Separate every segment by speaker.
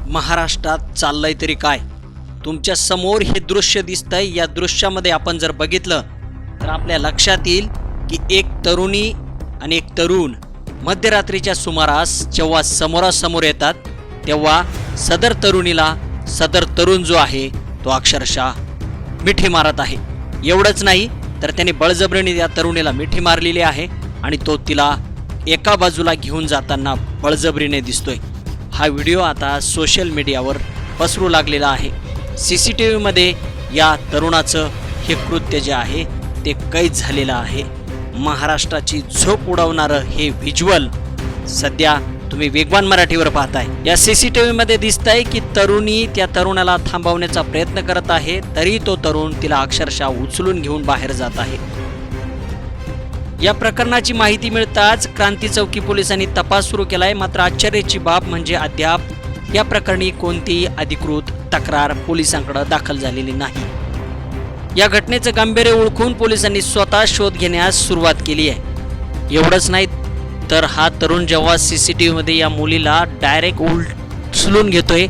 Speaker 1: महाराष्ट्रात चाललंय तरी काय? तुमच्या समोर हे दृश्य दिसतंय। या दृश्यामध्ये आपण जर बघितलं तर आपल्या लक्षात येईल की एक तरुणी आणि एक तरुण मध्यरात्रीच्या सुमारास जेव्हा समोरासमोर येतात तेव्हा सदर तरुणीला सदर तरुण जो आहे तो अक्षरशः मिठी मारत आहे। एवढंच नाही तर त्याने बळजबरीने या तरुणीला मिठी मारलेली आहे आणि तो तिला एका बाजूला घेऊन जाताना बळजबरीने दिसतोय। हा व्हिडिओ आता सोशल मीडियावर पसरू लागलेला आहे। CCTV मध्ये या तरुणाचं हे कृत्य जे आहे ते कैद झालेलं आहे। महाराष्ट्राची झोप उडवणारं हे व्हिज्युअल सध्या तुम्ही वेगवान मराठीवर पाहताय। या CCTV मध्ये दिसतंय की तरुणी त्या तरुणाला थांबवण्याचा प्रयत्न करत आहे, तरी तो तरुण तिला अक्षरशः उचलून घेऊन बाहेर जात आहे। या प्रकरणाची माहिती मिळताच क्रांती चौकी पोलिसांनी तपास सुरू केलाय। मात्र आश्चर्याची बाब म्हणजे अद्याप या प्रकरणी कोणतीही अधिकृत तक्रार पोलिसांकडे दाखल झालेली नाही। या घटनेचं गांभीर्य ओळखून पोलिसांनी स्वतः शोध घेण्यास सुरुवात केली आहे। एवढंच नाही तर हा तरुण जेव्हा CCTV मध्ये या मुलीला डायरेक्ट उचलून घेतोय,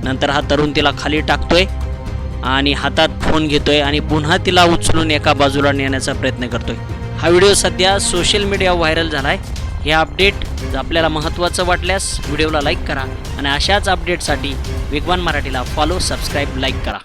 Speaker 1: नंतर हा तरुण तिला खाली टाकतोय आणि हातात फोन घेतोय आणि पुन्हा तिला उचलून एका बाजूला नेण्याचा प्रयत्न करतोय। हा व्हिडिओ सध्या सोशल मीडियावर व्हायरल झालाय। हे अपडेट जर आपल्याला महत्त्वाचं वाटल्यास व्हिडिओला लाईक करा आणि अशाच अपडेटसाठी वेगवान मराठीला फॉलो, सबस्क्राईब, लाईक करा।